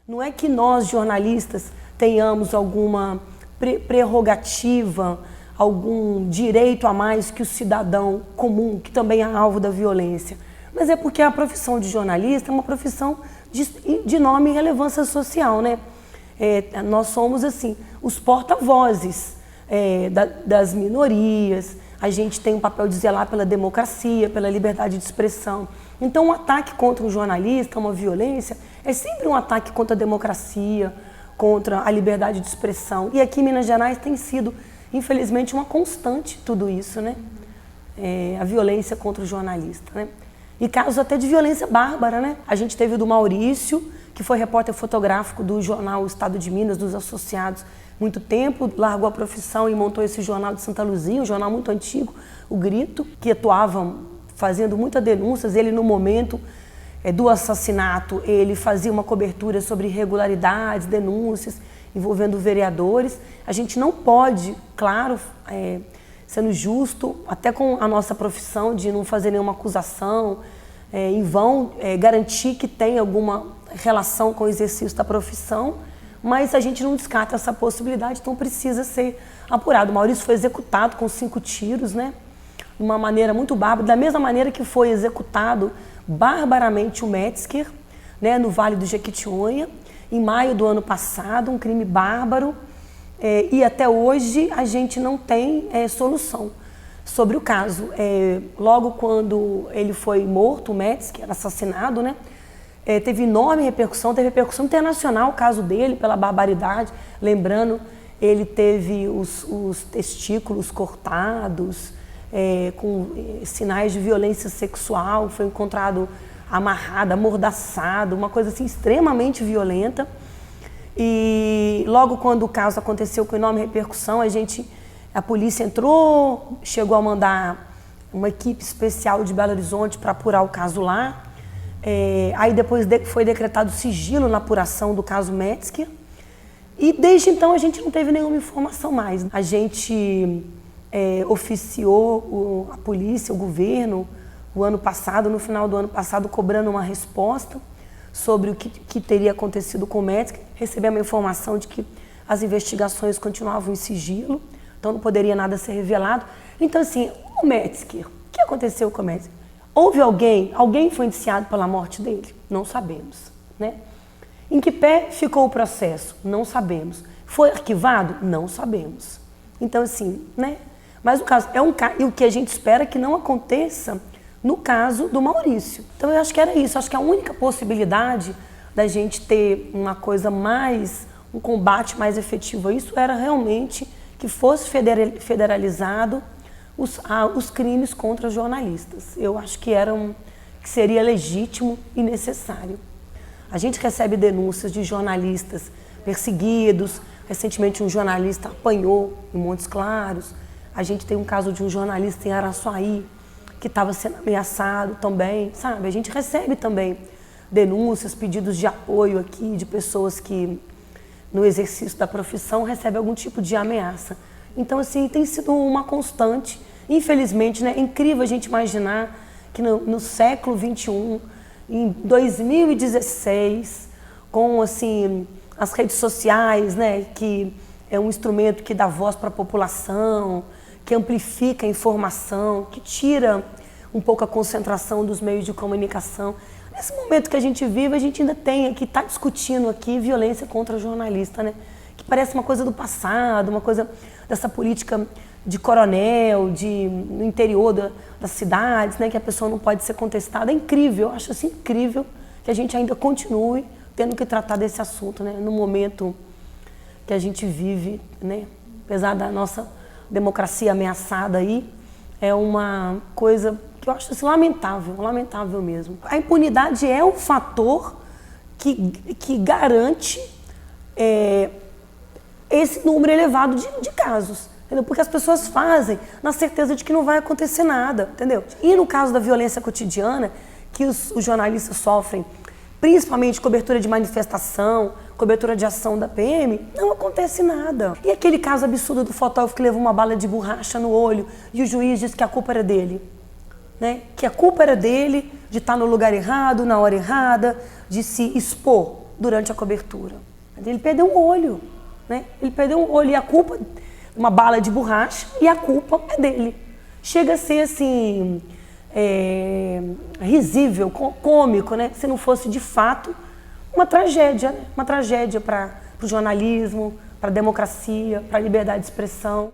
Não é que nós, jornalistas, tenhamos alguma prerrogativa, algum direito a mais que o cidadão comum, que também é alvo da violência. Mas é porque a profissão de jornalista é uma profissão de nome e relevância social, né? Nós somos, assim, os porta-vozes das minorias, a gente tem um papel de zelar pela democracia, pela liberdade de expressão. Então, um ataque contra um jornalista, uma violência, é sempre um ataque contra a democracia, contra a liberdade de expressão. E aqui em Minas Gerais tem sido, infelizmente, uma constante tudo isso, né? A violência contra o jornalista, né? E casos até de violência bárbara, né? A gente teve o do Maurício, que foi repórter fotográfico do jornal Estado de Minas, dos Associados, muito tempo, largou a profissão e montou esse jornal de Santa Luzia, um jornal muito antigo, o Grito, que atuava fazendo muitas denúncias. Ele, no momento do assassinato, ele fazia uma cobertura sobre irregularidades, denúncias envolvendo vereadores. A gente não pode, claro, sendo justo, até com a nossa profissão, de não fazer nenhuma acusação em vão, garantir que tem alguma relação com o exercício da profissão, mas a gente não descarta essa possibilidade, então precisa ser apurado. O Maurício foi executado com 5 tiros, né? De uma maneira muito bárbara, da mesma maneira que foi executado barbaramente o Metzger, né, no Vale do Jequitinhonha, em maio do ano passado, um crime bárbaro, e até hoje a gente não tem solução sobre o caso. Logo quando ele foi morto, o Metzger, assassinado, né, teve enorme repercussão, teve repercussão internacional o caso dele, pela barbaridade. Lembrando, ele teve os testículos cortados, com sinais de violência sexual, foi encontrado amarrado, amordaçado, uma coisa assim extremamente violenta. E logo quando o caso aconteceu com enorme repercussão, a polícia entrou, chegou a mandar uma equipe especial de Belo Horizonte para apurar o caso lá. Aí depois foi decretado sigilo na apuração do caso Metzger. E desde então a gente não teve nenhuma informação mais. A gente oficiou a polícia, o governo, o ano passado, no final do ano passado, cobrando uma resposta sobre o que teria acontecido com o Metzger. Recebemos a informação de que as investigações continuavam em sigilo, então não poderia nada ser revelado. Então, assim, o Metzger, o que aconteceu com o Metzger? Houve alguém foi indiciado pela morte dele? Não sabemos, né? Em que pé ficou o processo? Não sabemos. Foi arquivado? Não sabemos. Então, assim, né? Mas o caso e o que a gente espera que não aconteça no caso do Maurício. Então eu acho que era isso. Acho que a única possibilidade da gente ter uma coisa mais, um combate mais efetivo a isso era realmente que fosse federalizado os crimes contra jornalistas. Eu acho que que seria legítimo e necessário. A gente recebe denúncias de jornalistas perseguidos. Recentemente um jornalista apanhou em Montes Claros. A gente tem um caso de um jornalista em Araçuaí que estava sendo ameaçado também, sabe? A gente recebe também denúncias, pedidos de apoio aqui de pessoas que, no exercício da profissão, recebem algum tipo de ameaça. Então, assim, tem sido uma constante. Infelizmente, né? É incrível a gente imaginar que no século XXI, em 2016, com, assim, as redes sociais, né? Que é um instrumento que dá voz para a população, que amplifica a informação, que tira um pouco a concentração dos meios de comunicação. Nesse momento que a gente vive, a gente ainda está discutindo aqui violência contra jornalista, né? Que parece uma coisa do passado, uma coisa dessa política de coronel, no interior das cidades, né? Que a pessoa não pode ser contestada. É incrível, eu acho assim incrível que a gente ainda continue tendo que tratar desse assunto, né? No momento que a gente vive, né? Apesar da nossa democracia ameaçada aí, é uma coisa que eu acho assim, lamentável mesmo. A impunidade é um fator que garante esse número elevado de casos, entendeu? Porque as pessoas fazem na certeza de que não vai acontecer nada, entendeu? E no caso da violência cotidiana, que os jornalistas sofrem, principalmente cobertura de manifestação, cobertura de ação da PM, não acontece nada. E aquele caso absurdo do fotógrafo que levou uma bala de borracha no olho e o juiz disse que a culpa era dele, né? Que a culpa era dele de estar no lugar errado, na hora errada, de se expor durante a cobertura. Ele perdeu um olho, né? Ele perdeu um olho e a culpa, uma bala de borracha, e a culpa é dele. Chega a ser assim, risível, cômico, né? Se não fosse de fato uma tragédia, né? Uma tragédia para o jornalismo, para a democracia, para a liberdade de expressão.